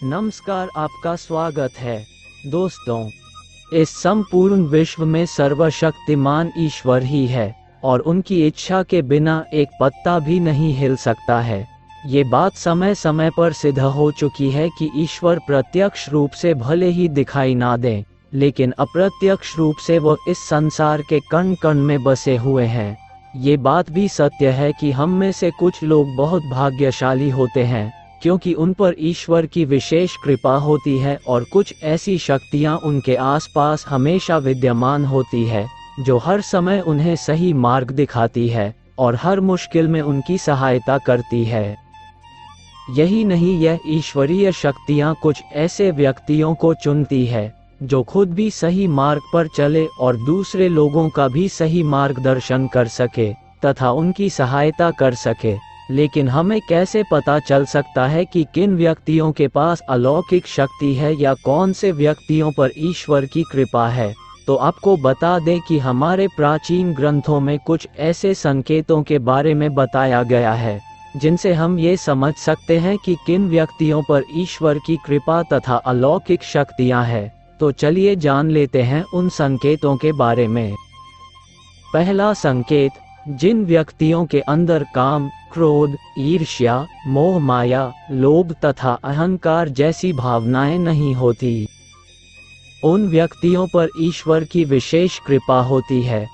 नमस्कार, आपका स्वागत है। दोस्तों, इस संपूर्ण विश्व में सर्वशक्तिमान ईश्वर ही है और उनकी इच्छा के बिना एक पत्ता भी नहीं हिल सकता है। ये बात समय समय पर सिद्ध हो चुकी है कि ईश्वर प्रत्यक्ष रूप से भले ही दिखाई ना दें, लेकिन अप्रत्यक्ष रूप से वह इस संसार के कण कण में बसे हुए हैं। ये बात भी सत्य है कि हम में से कुछ लोग बहुत भाग्यशाली होते हैं, क्योंकि उन पर ईश्वर की विशेष कृपा होती है और कुछ ऐसी शक्तियाँ उनके आसपास हमेशा विद्यमान होती है, जो हर समय उन्हें सही मार्ग दिखाती है और हर मुश्किल में उनकी सहायता करती है। यही नहीं, यह ईश्वरीय शक्तियाँ कुछ ऐसे व्यक्तियों को चुनती है जो खुद भी सही मार्ग पर चले और दूसरे लोगों का भी सही मार्गदर्शन कर सके तथा उनकी सहायता कर सके। लेकिन हमें कैसे पता चल सकता है कि किन व्यक्तियों के पास अलौकिक शक्ति है या कौन से व्यक्तियों पर ईश्वर की कृपा है? तो आपको बता दें कि हमारे प्राचीन ग्रंथों में कुछ ऐसे संकेतों के बारे में बताया गया है जिनसे हम ये समझ सकते हैं कि किन व्यक्तियों पर ईश्वर की कृपा तथा अलौकिक शक्तियाँ हैं। तो चलिए जान लेते हैं उन संकेतों के बारे में। पहला संकेत, जिन व्यक्तियों के अंदर काम, क्रोध, ईर्ष्या, मोह माया, लोभ तथा अहंकार जैसी भावनाएं नहीं होती, उन व्यक्तियों पर ईश्वर की विशेष कृपा होती है।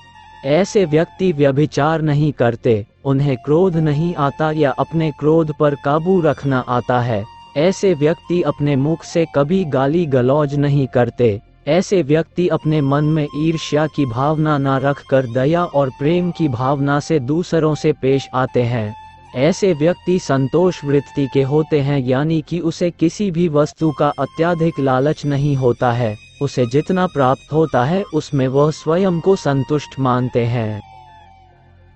ऐसे व्यक्ति व्यभिचार नहीं करते, उन्हें क्रोध नहीं आता या अपने क्रोध पर काबू रखना आता है। ऐसे व्यक्ति अपने मुख से कभी गाली गलौज नहीं करते। ऐसे व्यक्ति अपने मन में ईर्ष्या की भावना न रखकर दया और प्रेम की भावना से दूसरों से पेश आते हैं। ऐसे व्यक्ति संतोष वृत्ति के होते हैं, यानी कि उसे किसी भी वस्तु का अत्यधिक लालच नहीं होता है। उसे जितना प्राप्त होता है उसमें वह स्वयं को संतुष्ट मानते हैं।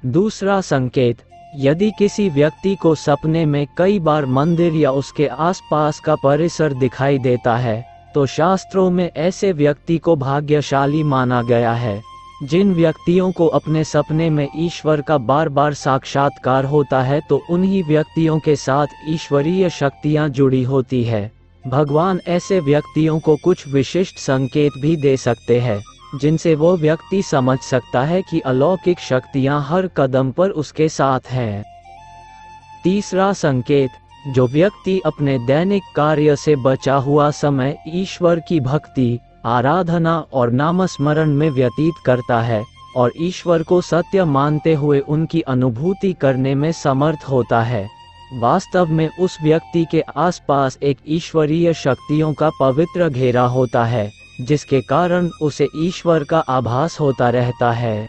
दूसरा संकेत, यदि किसी व्यक्ति को सपने में कई बार मंदिर या उसके आसपास का परिसर दिखाई देता है, तो शास्त्रों में ऐसे व्यक्ति को भाग्यशाली माना गया है। जिन व्यक्तियों को अपने सपने में ईश्वर का बार बार साक्षात्कार होता है, तो उन्हीं व्यक्तियों के साथ ईश्वरीय शक्तियां जुड़ी होती है। भगवान ऐसे व्यक्तियों को कुछ विशिष्ट संकेत भी दे सकते हैं, जिनसे वो व्यक्ति समझ सकता है कि अलौकिक शक्तियां हर कदम पर उसके साथ हैं। तीसरा संकेत, जो व्यक्ति अपने दैनिक कार्य से बचा हुआ समय ईश्वर की भक्ति, आराधना और नामस्मरण में व्यतीत करता है और ईश्वर को सत्य मानते हुए उनकी अनुभूति करने में समर्थ होता है, वास्तव में उस व्यक्ति के आसपास एक ईश्वरीय शक्तियों का पवित्र घेरा होता है, जिसके कारण उसे ईश्वर का आभास होता रहता है।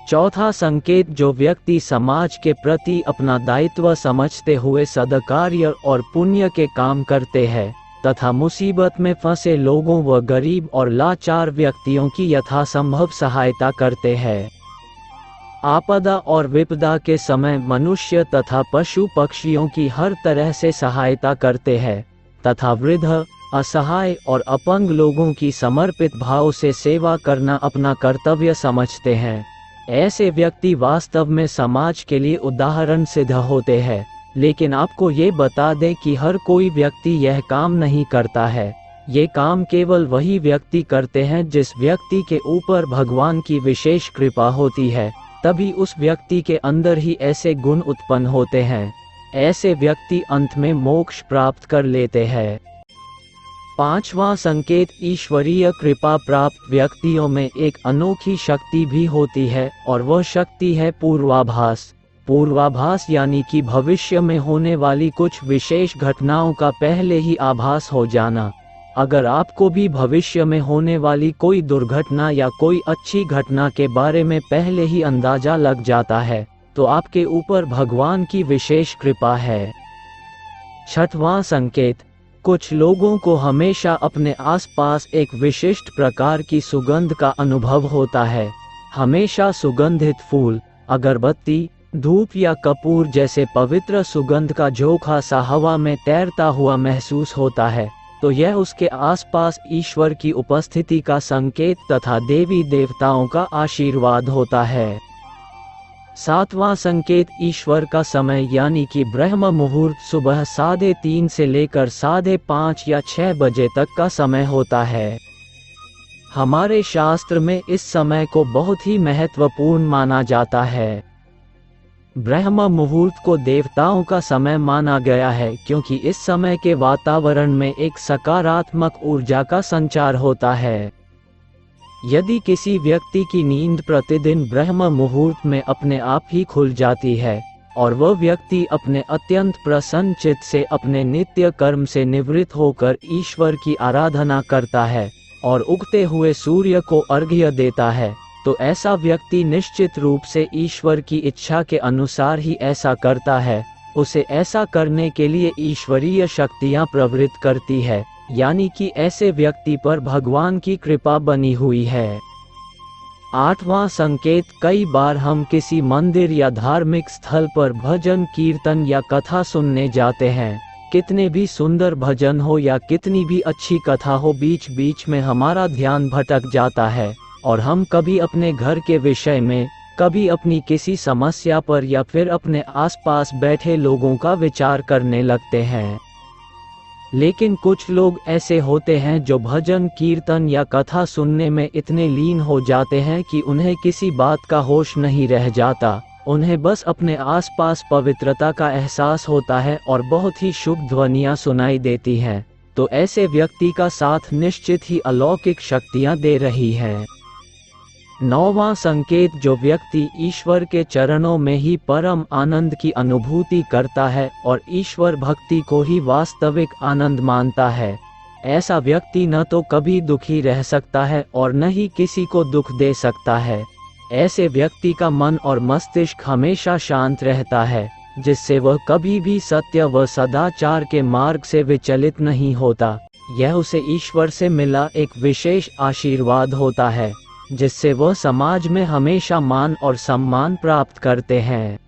चौथा संकेत, जो व्यक्ति समाज के प्रति अपना दायित्व समझते हुए सद्कार्य और पुण्य के काम करते हैं तथा मुसीबत में फंसे लोगों व गरीब और लाचार व्यक्तियों की यथासंभव सहायता करते हैं। आपदा और विपदा के समय मनुष्य तथा पशु पक्षियों की हर तरह से सहायता करते हैं तथा वृद्ध, असहाय और अपंग लोगों की समर्पित भाव से सेवा करना अपना कर्तव्य समझते हैं। ऐसे व्यक्ति वास्तव में समाज के लिए उदाहरण सिद्ध होते हैं। लेकिन आपको ये बता दें कि हर कोई व्यक्ति यह काम नहीं करता है। ये काम केवल वही व्यक्ति करते हैं जिस व्यक्ति के ऊपर भगवान की विशेष कृपा होती है, तभी उस व्यक्ति के अंदर ही ऐसे गुण उत्पन्न होते हैं। ऐसे व्यक्ति अंत में मोक्ष प्राप्त कर लेते हैं। पांचवा संकेत, ईश्वरीय कृपा प्राप्त व्यक्तियों में एक अनोखी शक्ति भी होती है और वह शक्ति है पूर्वाभास। पूर्वाभास यानी कि भविष्य में होने वाली कुछ विशेष घटनाओं का पहले ही आभास हो जाना। अगर आपको भी भविष्य में होने वाली कोई दुर्घटना या कोई अच्छी घटना के बारे में पहले ही अंदाजा लग जाता है, तो आपके ऊपर भगवान की विशेष कृपा है। छठवां संकेत, कुछ लोगों को हमेशा अपने आसपास एक विशिष्ट प्रकार की सुगंध का अनुभव होता है। हमेशा सुगंधित फूल, अगरबत्ती, धूप या कपूर जैसे पवित्र सुगंध का झोंका सा हवा में तैरता हुआ महसूस होता है, तो यह उसके आसपास ईश्वर की उपस्थिति का संकेत तथा देवी देवताओं का आशीर्वाद होता है। सातवां संकेत ईश्वर का समय यानी कि ब्रह्म मुहूर्त सुबह 3:30 से लेकर 5:30 या 6 बजे तक का समय होता है। हमारे शास्त्र में इस समय को बहुत ही महत्वपूर्ण माना जाता है। ब्रह्म मुहूर्त को देवताओं का समय माना गया है क्योंकि इस समय के वातावरण में एक सकारात्मक ऊर्जा का संचार होता है। यदि किसी व्यक्ति की नींद प्रतिदिन ब्रह्म मुहूर्त में अपने आप ही खुल जाती है और वह व्यक्ति अपने अत्यंत प्रसन्न चित्त से अपने नित्य कर्म से निवृत्त होकर ईश्वर की आराधना करता है और उगते हुए सूर्य को अर्घ्य देता है, तो ऐसा व्यक्ति निश्चित रूप से ईश्वर की इच्छा के अनुसार ही ऐसा करता है। उसे ऐसा करने के लिए ईश्वरीय शक्तियां प्रवृत्त करती है, यानी कि ऐसे व्यक्ति पर भगवान की कृपा बनी हुई है। आठवां संकेत, कई बार हम किसी मंदिर या धार्मिक स्थल पर भजन कीर्तन या कथा सुनने जाते हैं। कितने भी सुंदर भजन हो या कितनी भी अच्छी कथा हो, बीच बीच में हमारा ध्यान भटक जाता है और हम कभी अपने घर के विषय में, कभी अपनी किसी समस्या पर या फिर अपने आसपास बैठे लोगों का विचार करने लगते हैं। लेकिन कुछ लोग ऐसे होते हैं जो भजन कीर्तन या कथा सुनने में इतने लीन हो जाते हैं कि उन्हें किसी बात का होश नहीं रह जाता। उन्हें बस अपने आसपास पवित्रता का एहसास होता है और बहुत ही शुभ ध्वनियाँ सुनाई देती हैं। तो ऐसे व्यक्ति का साथ निश्चित ही अलौकिक शक्तियाँ दे रही हैं। नौवां संकेत, जो व्यक्ति ईश्वर के चरणों में ही परम आनंद की अनुभूति करता है और ईश्वर भक्ति को ही वास्तविक आनंद मानता है, ऐसा व्यक्ति न तो कभी दुखी रह सकता है और न ही किसी को दुख दे सकता है। ऐसे व्यक्ति का मन और मस्तिष्क हमेशा शांत रहता है, जिससे वह कभी भी सत्य व सदाचार के मार्ग से विचलित नहीं होता। यह उसे ईश्वर से मिला एक विशेष आशीर्वाद होता है, जिससे वह समाज में हमेशा मान और सम्मान प्राप्त करते हैं।